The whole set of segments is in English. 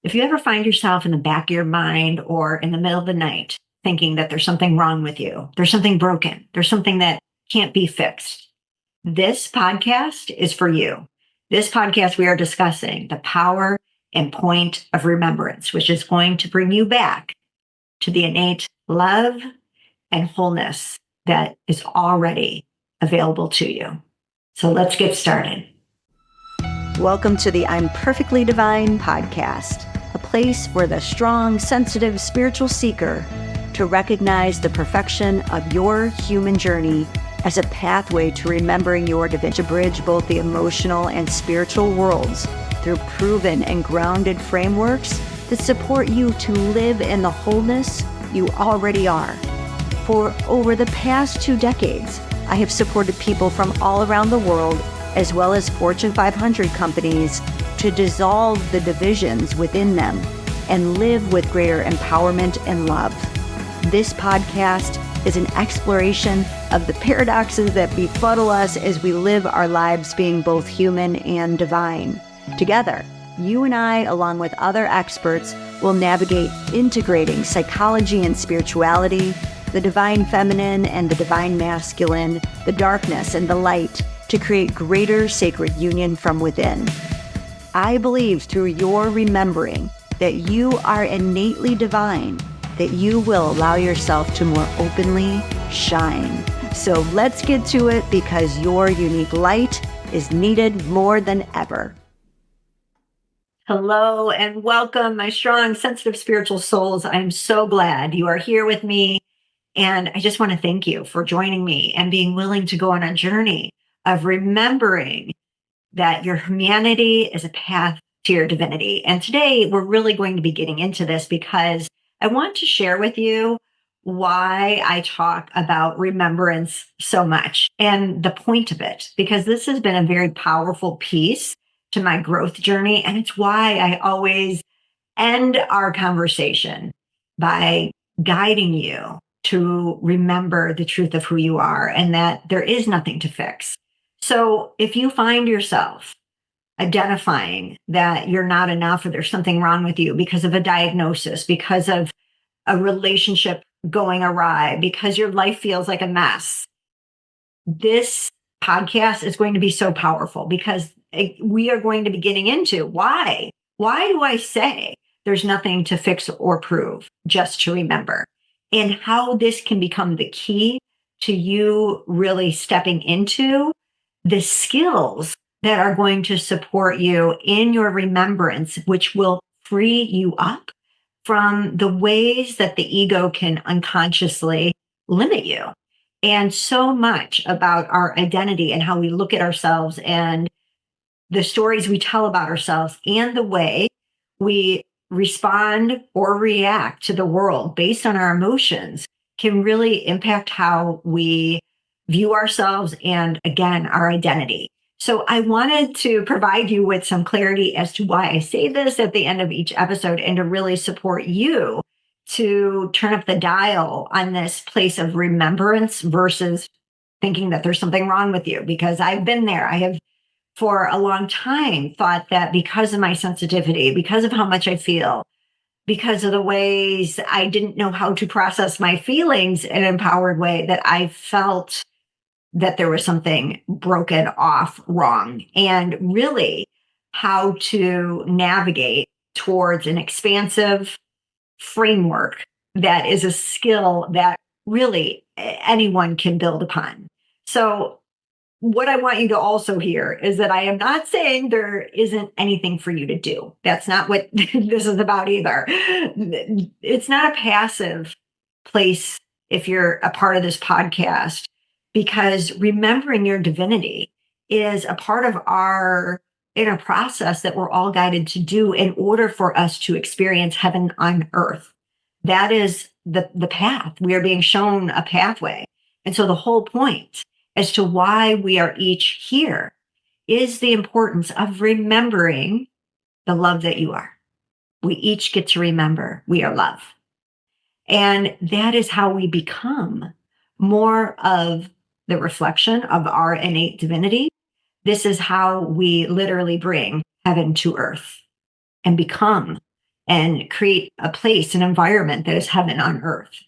If you ever find yourself in the back of your mind or in the middle of the night thinking that there's something wrong with you, there's something broken, there's something that can't be fixed, this podcast is for you. This podcast, we are discussing the power and point of remembrance, which is going to bring you back to the innate love and wholeness that is already available to you. So let's get started. Welcome to the I'm Perfectly Divine podcast, a place for the strong, sensitive, spiritual seeker to recognize the perfection of your human journey as a pathway to remembering your divinity, to bridge both the emotional and spiritual worlds through proven and grounded frameworks that support you to live in the wholeness you already are. For over the past 2 decades, I have supported people from all around the world, as well as Fortune 500 companies, to dissolve the divisions within them and live with greater empowerment and love. This podcast is an exploration of the paradoxes that befuddle us as we live our lives being both human and divine. Together, you and I, along with other experts, will navigate integrating psychology and spirituality, the divine feminine and the divine masculine, the darkness and the light, to create greater sacred union from within. I believe through your remembering that you are innately divine, that you will allow yourself to more openly shine. So let's get to it, because your unique light is needed more than ever. Hello and welcome, my strong, sensitive, spiritual souls. I'm so glad you are here with me. And I just want to thank you for joining me and being willing to go on a journey of remembering that your humanity is a path to your divinity. And today we're really going to be getting into this because I want to share with you why I talk about remembrance so much and the point of it, because this has been a very powerful piece to my growth journey. And it's why I always end our conversation by guiding you to remember the truth of who you are and that there is nothing to fix. So if you find yourself identifying that you're not enough or there's something wrong with you because of a diagnosis, because of a relationship going awry, because your life feels like a mess, this podcast is going to be so powerful because we are going to be getting into why. Why do I say there's nothing to fix or prove, just to remember? And how this can become the key to you really stepping into the skills that are going to support you in your remembrance, which will free you up from the ways that the ego can unconsciously limit you. And so much about our identity and how we look at ourselves and the stories we tell about ourselves and the way we respond or react to the world based on our emotions can really impact how we view ourselves and, again, our identity. So I wanted to provide you with some clarity as to why I say this at the end of each episode and to really support you to turn up the dial on this place of remembrance versus thinking that there's something wrong with you, because I've been there. I have for a long time thought that because of my sensitivity, because of how much I feel, because of the ways I didn't know how to process my feelings in an empowered way, that I felt that there was something broken off wrong, and really how to navigate towards an expansive framework that is a skill that really anyone can build upon. So what I want you to also hear is that I am not saying there isn't anything for you to do. That's not what this is about either. It's not a passive place if you're a part of this podcast, because remembering your divinity is a part of our inner process that we're all guided to do in order for us to experience heaven on earth. That is the path. We are being shown a pathway. And so the whole point as to why we are each here is the importance of remembering the love that you are. We each get to remember we are love. And that is how we become more of the reflection of our innate divinity. This is how we literally bring heaven to earth and become and create a place, an environment that is heaven on earth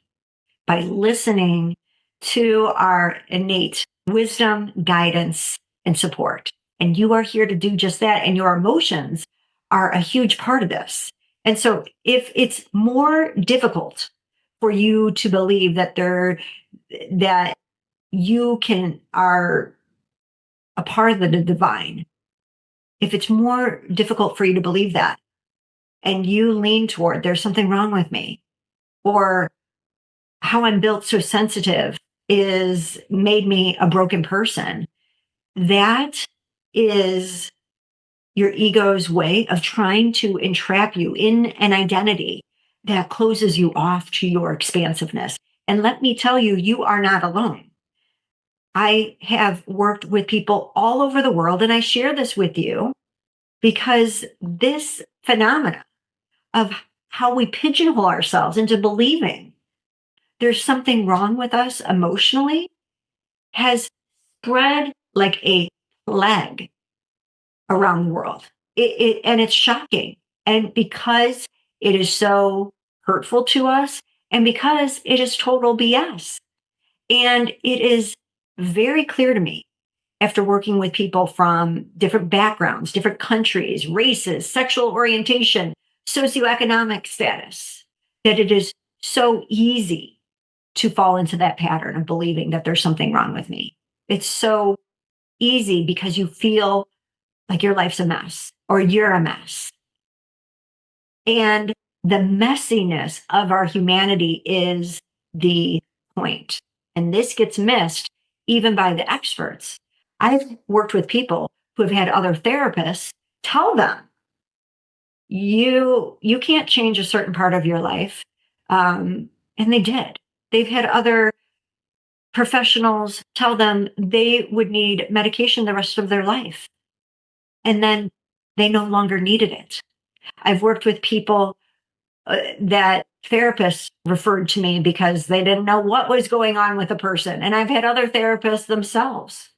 by listening to our innate wisdom, guidance, and support. And you are here to do just that. And your emotions are a huge part of this. And so if it's more difficult for you to believe that you are a part of the divine, if it's more difficult for you to believe that, and you lean toward there's something wrong with me, or how I'm built so sensitive is made me a broken person, that is your ego's way of trying to entrap you in an identity that closes you off to your expansiveness. And let me tell you, you are not alone. I have worked with people all over the world, and I share this with you because this phenomena of how we pigeonhole ourselves into believing there's something wrong with us emotionally has spread like a plague around the world. And it's shocking. And because it is so hurtful to us, and because it is total BS. And it is very clear to me after working with people from different backgrounds, different countries, races, sexual orientation, socioeconomic status, that it is so easy to fall into that pattern of believing that there's something wrong with me. It's so easy because you feel like your life's a mess or you're a mess. And the messiness of our humanity is the point. And this gets missed even by the experts. I've worked with people who have had other therapists tell them, you can't change a certain part of your life. And they did. They've had other professionals tell them they would need medication the rest of their life. And then they no longer needed it. I've worked with people that therapists referred to me because they didn't know what was going on with a person. And I've had other therapists themselves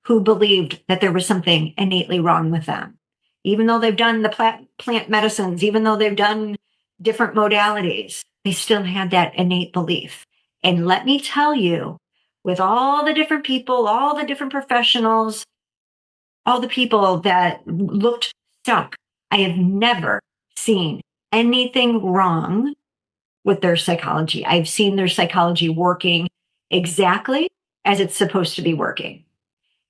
who believed that there was something innately wrong with them. Even though they've done the plant medicines, even though they've done different modalities, they still had that innate belief. And let me tell you, with all the different people, all the different professionals, all the people that looked stuck, I have never seen anything wrong with their psychology. I've seen their psychology working exactly as it's supposed to be working.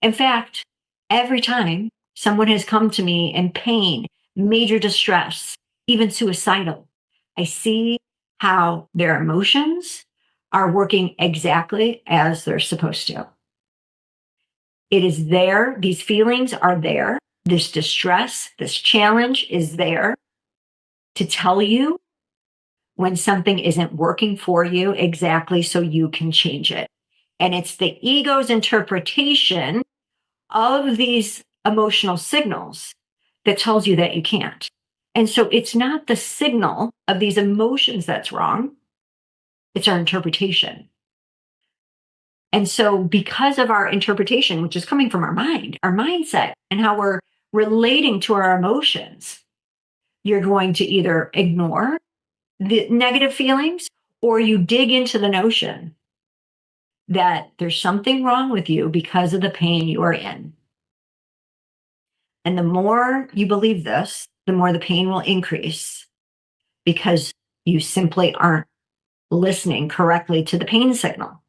In fact, every time someone has come to me in pain, major distress, even suicidal, I see how their emotions are working exactly as they're supposed to. It is there. These feelings are there. This distress, this challenge is there to tell you when something isn't working for you exactly so you can change it. And it's the ego's interpretation of these emotional signals that tells you that you can't. And so it's not the signal of these emotions that's wrong, it's our interpretation. And so, because of our interpretation, which is coming from our mind, our mindset, and how we're relating to our emotions, you're going to either ignore the negative feelings or you dig into the notion that there's something wrong with you because of the pain you are in. And the more you believe this, the more the pain will increase because you simply aren't listening correctly to the pain signal.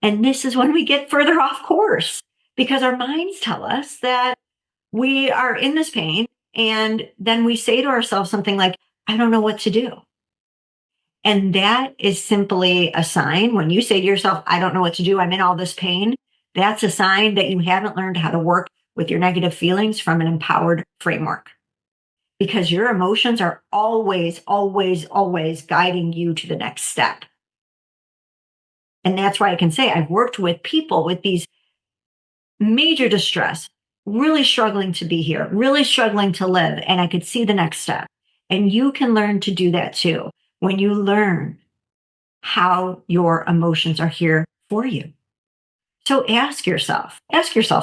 And this is when we get further off course because our minds tell us that we are in this pain. And then we say to ourselves something like, I don't know what to do. And that is simply a sign when you say to yourself, I don't know what to do. I'm in all this pain. That's a sign that you haven't learned how to work with your negative feelings from an empowered framework. Because your emotions are always, always, always guiding you to the next step. And that's why I can say I've worked with people with these major distress, really struggling to be here, really struggling to live, and I could see the next step. And you can learn to do that too when you learn how your emotions are here for you. So ask yourself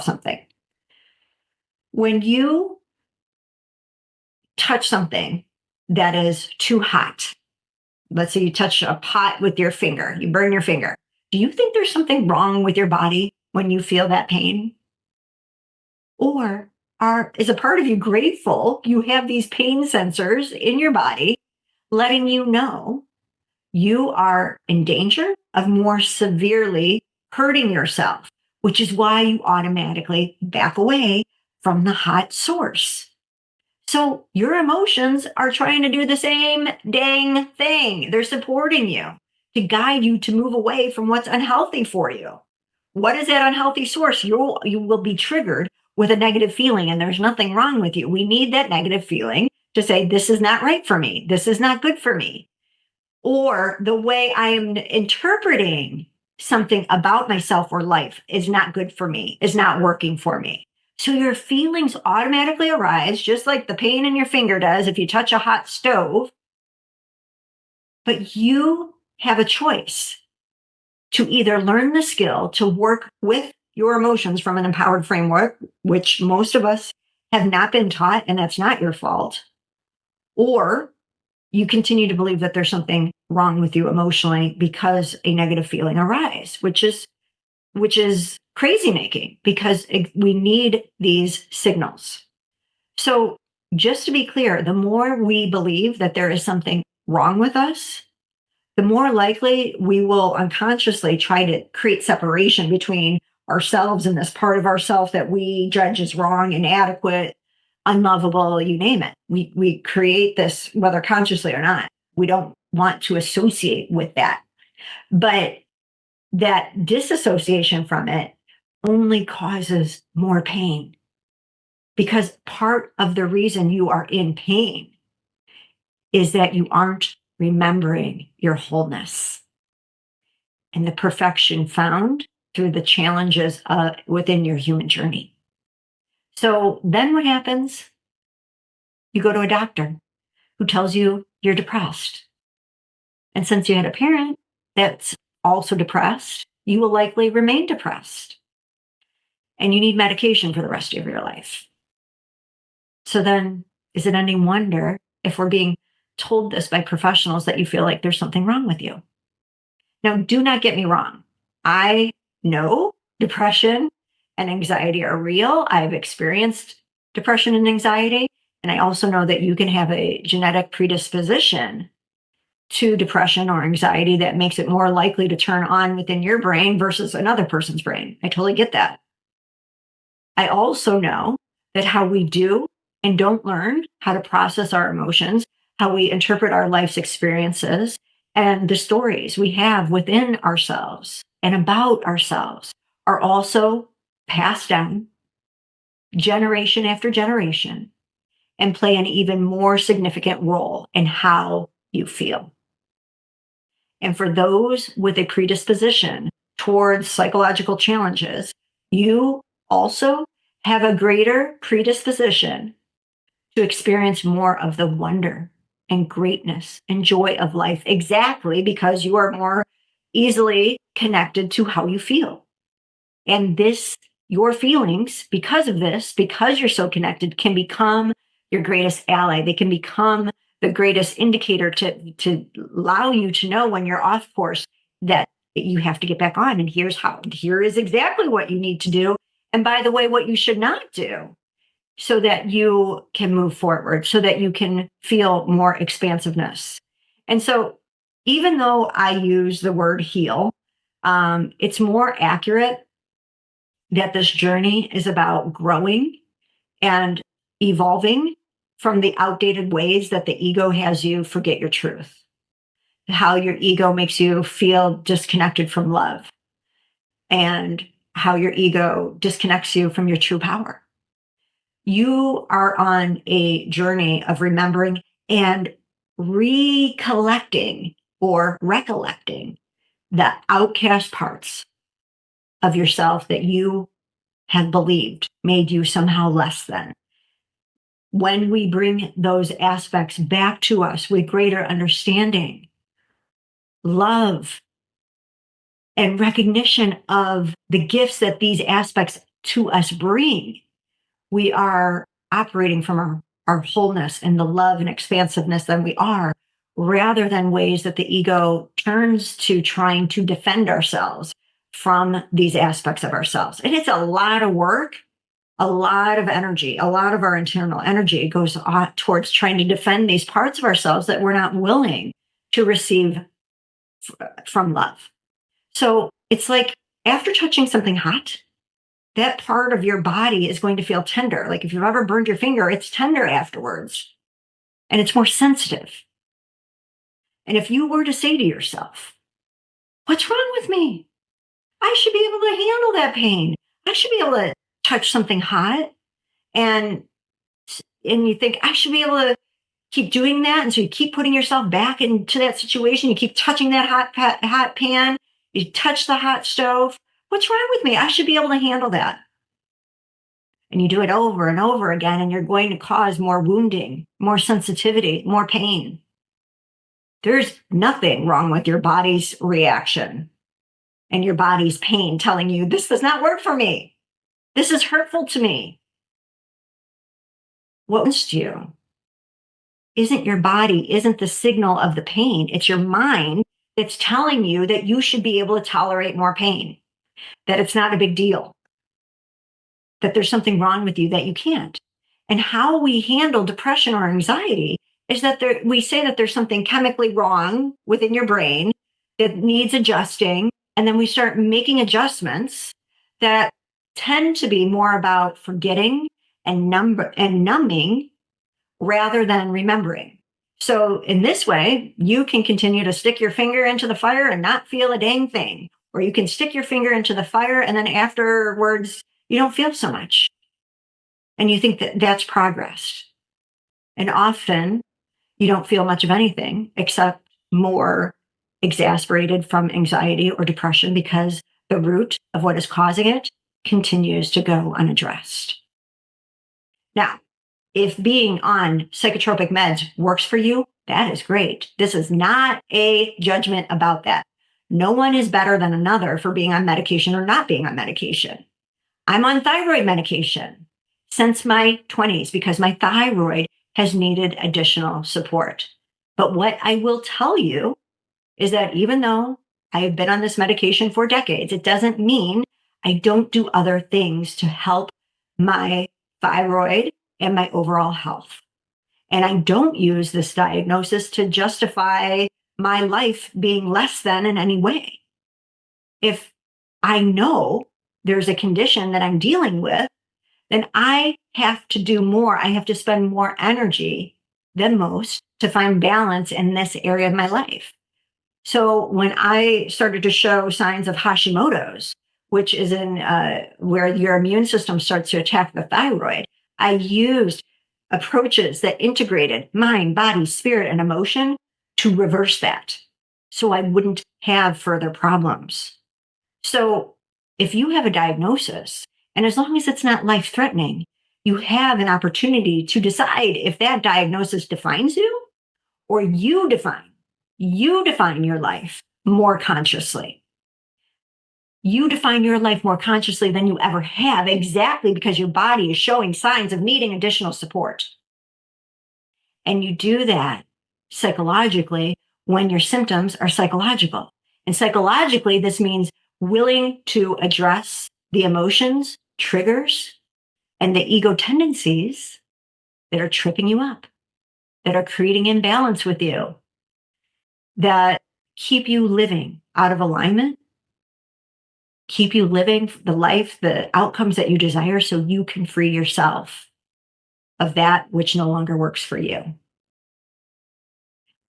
something. When you touch something that is too hot, let's say you touch a pot with your finger, you burn your finger. Do you think there's something wrong with your body when you feel that pain? Or is a part of you grateful you have these pain sensors in your body letting you know you are in danger of more severely hurting yourself, which is why you automatically back away from the hot source. So your emotions are trying to do the same dang thing. They're supporting you to guide you to move away from what's unhealthy for you. What is that unhealthy source? You will be triggered with a negative feeling, and there's nothing wrong with you. We need that negative feeling to say, this is not right for me. This is not good for me. Or the way I am interpreting something about myself or life is not good for me, is not working for me. So your feelings automatically arise, just like the pain in your finger does if you touch a hot stove. But you have a choice to either learn the skill to work with your emotions from an empowered framework, which most of us have not been taught, and that's not your fault, or you continue to believe that there's something wrong with you emotionally because a negative feeling arises, which is crazy making, because we need these signals. So just to be clear, the more we believe that there is something wrong with us, the more likely we will unconsciously try to create separation between ourselves and this part of ourself that we judge as wrong, inadequate, unlovable, you name it. We create this, whether consciously or not. We don't want to associate with that. But that disassociation from it only causes more pain, because part of the reason you are in pain is that you aren't remembering your wholeness and the perfection found through the challenges within your human journey. So then what happens? You go to a doctor who tells you you're depressed. And since you had a parent that's also depressed, you will likely remain depressed. And you need medication for the rest of your life. So then, is it any wonder if we're being told this by professionals that you feel like there's something wrong with you? Now, do not get me wrong. I know depression and anxiety are real. I've experienced depression and anxiety. And I also know that you can have a genetic predisposition to depression or anxiety that makes it more likely to turn on within your brain versus another person's brain. I totally get that. I also know that how we do and don't learn how to process our emotions, how we interpret our life's experiences, and the stories we have within ourselves and about ourselves are also passed down generation after generation and play an even more significant role in how you feel. And for those with a predisposition towards psychological challenges, you also have a greater predisposition to experience more of the wonder and greatness and joy of life, exactly because you are more easily connected to how you feel. And your feelings, because of this, because you're so connected, can become your greatest ally. They can become the greatest indicator to allow you to know when you're off course that you have to get back on. And here is exactly what you need to do. And by the way, what you should not do, so that you can move forward, so that you can feel more expansiveness. And so even though I use the word heal, it's more accurate that this journey is about growing and evolving from the outdated ways that the ego has you forget your truth, how your ego makes you feel disconnected from love, and how your ego disconnects you from your true power. You are on a journey of remembering and recollecting or recollecting the outcast parts of yourself that you have believed made you somehow less than. When we bring those aspects back to us with greater understanding, love, and recognition of the gifts that these aspects to us bring, we are operating from our wholeness and the love and expansiveness that we are, rather than ways that the ego turns to trying to defend ourselves from these aspects of ourselves. And it's a lot of work, a lot of energy, a lot of our internal energy goes towards trying to defend these parts of ourselves that we're not willing to receive from love. So it's like after touching something hot, that part of your body is going to feel tender. Like if you've ever burned your finger, it's tender afterwards and it's more sensitive. And if you were to say to yourself, what's wrong with me? I should be able to handle that pain. I should be able to touch something hot. And you think, I should be able to keep doing that. And so you keep putting yourself back into that situation. You keep touching that hot pan. You touch the hot stove. What's wrong with me? I should be able to handle that. And you do it over and over again, and you're going to cause more wounding, more sensitivity, more pain. There's nothing wrong with your body's reaction and your body's pain telling you, this does not work for me. This is hurtful to me. What wants you isn't your body, isn't the signal of the pain. It's your mind that's telling you that you should be able to tolerate more pain, that it's not a big deal, that there's something wrong with you that you can't. And how we handle depression or anxiety is that we say that there's something chemically wrong within your brain that needs adjusting. And then we start making adjustments that tend to be more about forgetting and numbing rather than remembering. So in this way, you can continue to stick your finger into the fire and not feel a dang thing. Or you can stick your finger into the fire and then afterwards, you don't feel so much. And you think that that's progress. And often you don't feel much of anything except more exasperated from anxiety or depression because the root of what is causing it continues to go unaddressed. Now, if being on psychotropic meds works for you, that is great. This is not a judgment about that. No one is better than another for being on medication or not being on medication. I'm on thyroid medication since my 20s because my thyroid has needed additional support. But what I will tell you is that even though I have been on this medication for decades, it doesn't mean I don't do other things to help my thyroid and my overall health. And I don't use this diagnosis to justify my life being less than in any way. If I know there's a condition that I'm dealing with, then I have to do more. I have to spend more energy than most to find balance in this area of my life. So when I started to show signs of Hashimoto's, which is where your immune system starts to attack the thyroid, I used approaches that integrated mind, body, spirit, and emotion to reverse that so I wouldn't have further problems. So if you have a diagnosis, and as long as it's not life-threatening, you have an opportunity to decide if that diagnosis defines you or you define your life more consciously. You define your life more consciously than you ever have, exactly because your body is showing signs of needing additional support. And you do that psychologically when your symptoms are psychological. And psychologically, this means willing to address the emotions, triggers, and the ego tendencies that are tripping you up, that are creating imbalance with you, that keep you living out of alignment, keep you living the life, the outcomes that you desire so you can free yourself of that which no longer works for you.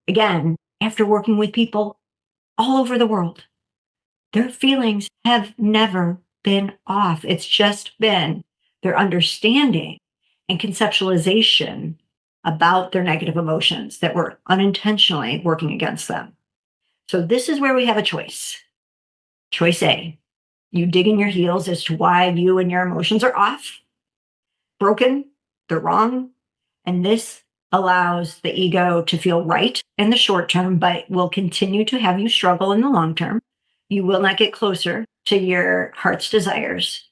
Again, after working with people all over the world, their feelings have never been off. It's just been their understanding and conceptualization about their negative emotions that were unintentionally working against them. So this is where we have a choice. Choice A, you dig in your heels as to why you and your emotions are off, broken, they're wrong. And this allows the ego to feel right in the short term, but will continue to have you struggle in the long term. You will not get closer to your heart's desires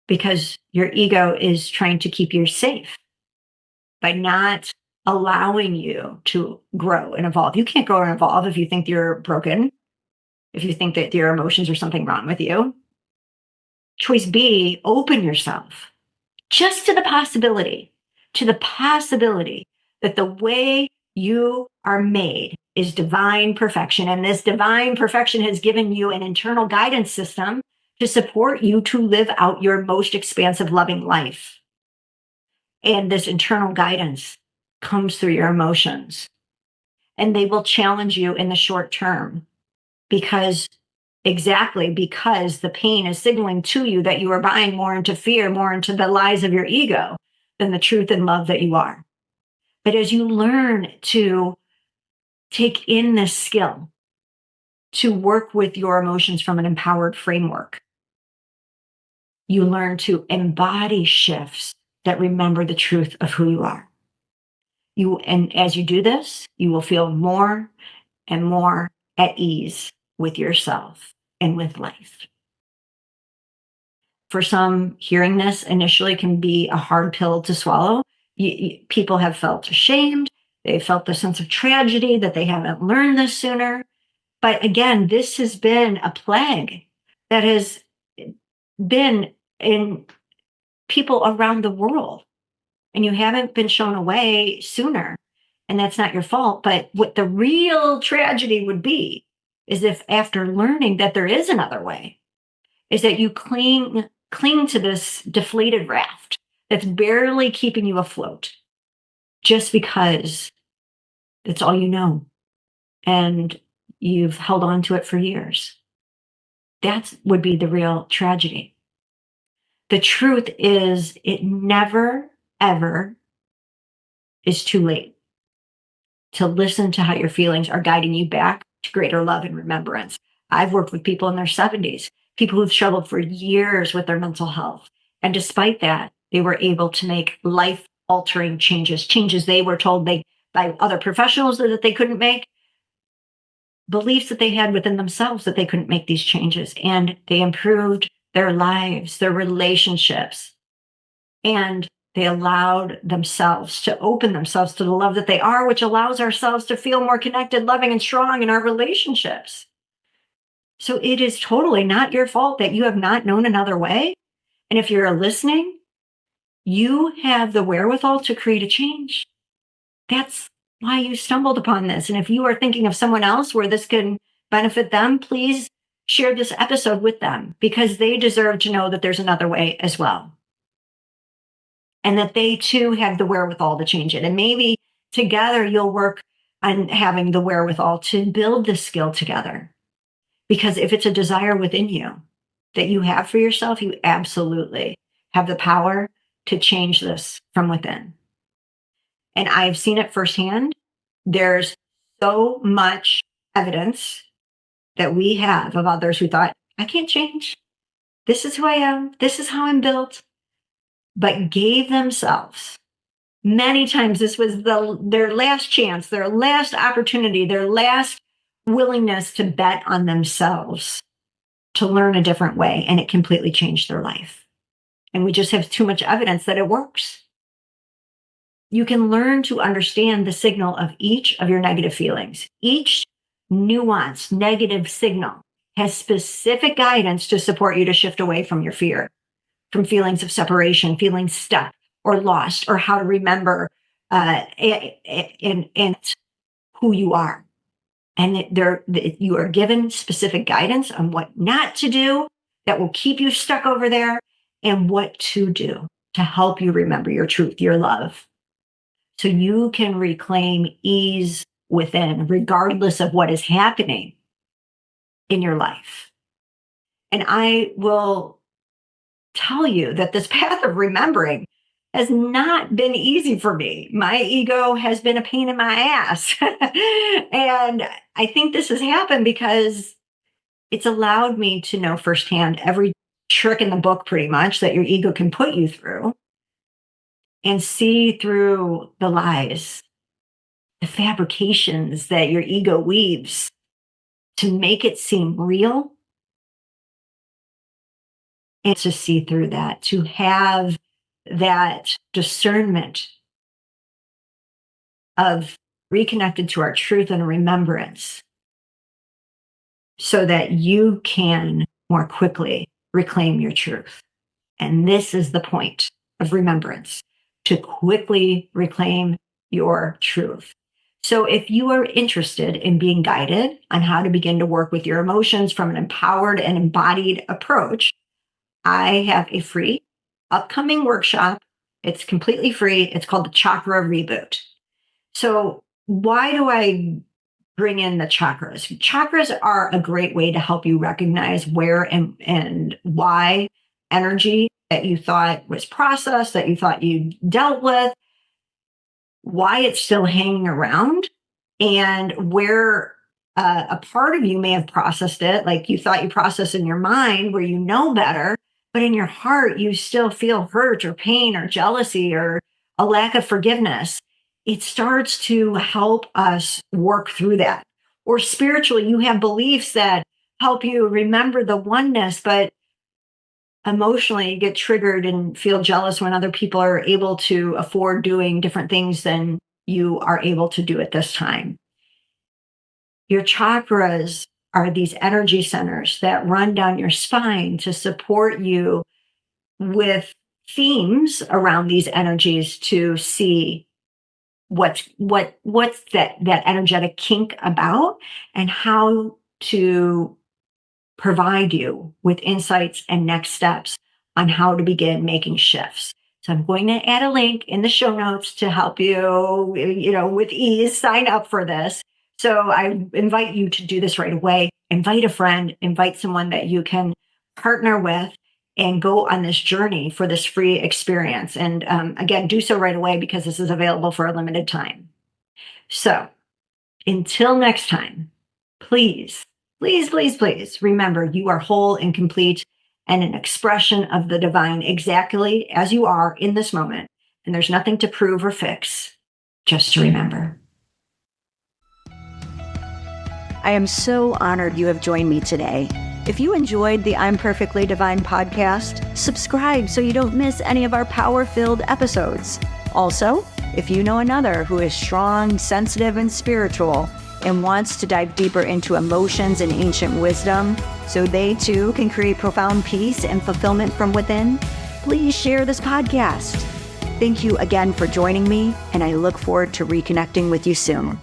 because your ego is trying to keep you safe. by not allowing you to grow and evolve. You can't grow and evolve if you think you're broken, if you think that your emotions are something wrong with you. Choice B, open yourself just to the possibility that the way you are made is divine perfection. And this divine perfection has given you an internal guidance system to support you to live out your most expansive, loving life. And this internal guidance comes through your emotions, and they will challenge you in the short term because because the pain is signaling to you that you are buying more into fear, more into the lies of your ego than the truth and love that you are. But as you learn to take in this skill to work with your emotions from an empowered framework, you learn to embody shifts that remember the truth of who you are. And as you do this, you will feel more and more at ease with yourself and with life. For some, hearing this initially can be a hard pill to swallow. People have felt ashamed. They felt the sense of tragedy that they haven't learned this sooner. But again, this has been a plague that has been in people around the world, and you haven't been shown a way sooner. And that's not your fault. But what the real tragedy would be is if after learning that there is another way, is that you cling to this deflated raft that's barely keeping you afloat just because it's all you know and you've held on to it for years. That would be the real tragedy. The truth is, it never, ever is too late to listen to how your feelings are guiding you back to greater love and remembrance. I've worked with people in their 70s, people who've struggled for years with their mental health. And despite that, they were able to make life altering changes they were told by other professionals that they couldn't make, beliefs that they had within themselves that they couldn't make these changes. And they improved their lives, their relationships, and they allowed themselves to open themselves to the love that they are, which allows ourselves to feel more connected, loving, and strong in our relationships. So it is totally not your fault that you have not known another way. And if you're listening, you have the wherewithal to create a change. That's why you stumbled upon this. And if you are thinking of someone else where this can benefit them, please share this episode with them because they deserve to know that there's another way as well. And that they too have the wherewithal to change it. And maybe together you'll work on having the wherewithal to build this skill together. Because if it's a desire within you that you have for yourself, you absolutely have the power to change this from within. And I've seen it firsthand. There's so much evidence that we have of others who thought, I can't change. This is who I am. This is how I'm built. But gave themselves many times, this was their last chance, their last opportunity, their last willingness to bet on themselves to learn a different way. And it completely changed their life. And we just have too much evidence that it works. You can learn to understand the signal of each of your negative feelings. Each nuanced negative signal has specific guidance to support you to shift away from your fear, from feelings of separation, feeling stuck or lost, or how to remember and who you are. And you are given specific guidance on what not to do that will keep you stuck over there and what to do to help you remember your truth, your love. So you can reclaim ease within, regardless of what is happening in your life. And I will tell you that this path of remembering has not been easy for me. My ego has been a pain in my ass. And I think this has happened because it's allowed me to know firsthand every trick in the book, pretty much, that your ego can put you through and see through the lies, the fabrications that your ego weaves to make it seem real, and to see through that, to have that discernment of reconnected to our truth and remembrance so that you can more quickly reclaim your truth. And this is the point of remembrance, to quickly reclaim your truth. So if you are interested in being guided on how to begin to work with your emotions from an empowered and embodied approach, I have a free upcoming workshop. It's completely free. It's called the Chakra Reboot. So why do I bring in the chakras? Chakras are a great way to help you recognize where and why energy that you thought was processed, that you thought you dealt with, why it's still hanging around, and where a part of you may have processed it, like you thought you processed in your mind where you know better, but in your heart you still feel hurt or pain or jealousy or a lack of forgiveness. It starts to help us work through that. Or spiritually, you have beliefs that help you remember the oneness, but emotionally you get triggered and feel jealous when other people are able to afford doing different things than you are able to do at this time. Your chakras are these energy centers that run down your spine to support you with themes around these energies to see what's that energetic kink about, and how to provide you with insights and next steps on how to begin making shifts. So I'm going to add a link in the show notes to help you, with ease, sign up for this. So I invite you to do this right away. Invite a friend, invite someone that you can partner with, and go on this journey for this free experience. And again, do so right away because this is available for a limited time. So until next time, please, please, please, please remember you are whole and complete and an expression of the divine exactly as you are in this moment. And there's nothing to prove or fix, just to remember. I am so honored you have joined me today. If you enjoyed the I'm Perfectly Divine podcast, subscribe so you don't miss any of our power-filled episodes. Also, if you know another who is strong, sensitive, and spiritual and wants to dive deeper into emotions and ancient wisdom so they too can create profound peace and fulfillment from within, please share this podcast. Thank you again for joining me, and I look forward to reconnecting with you soon.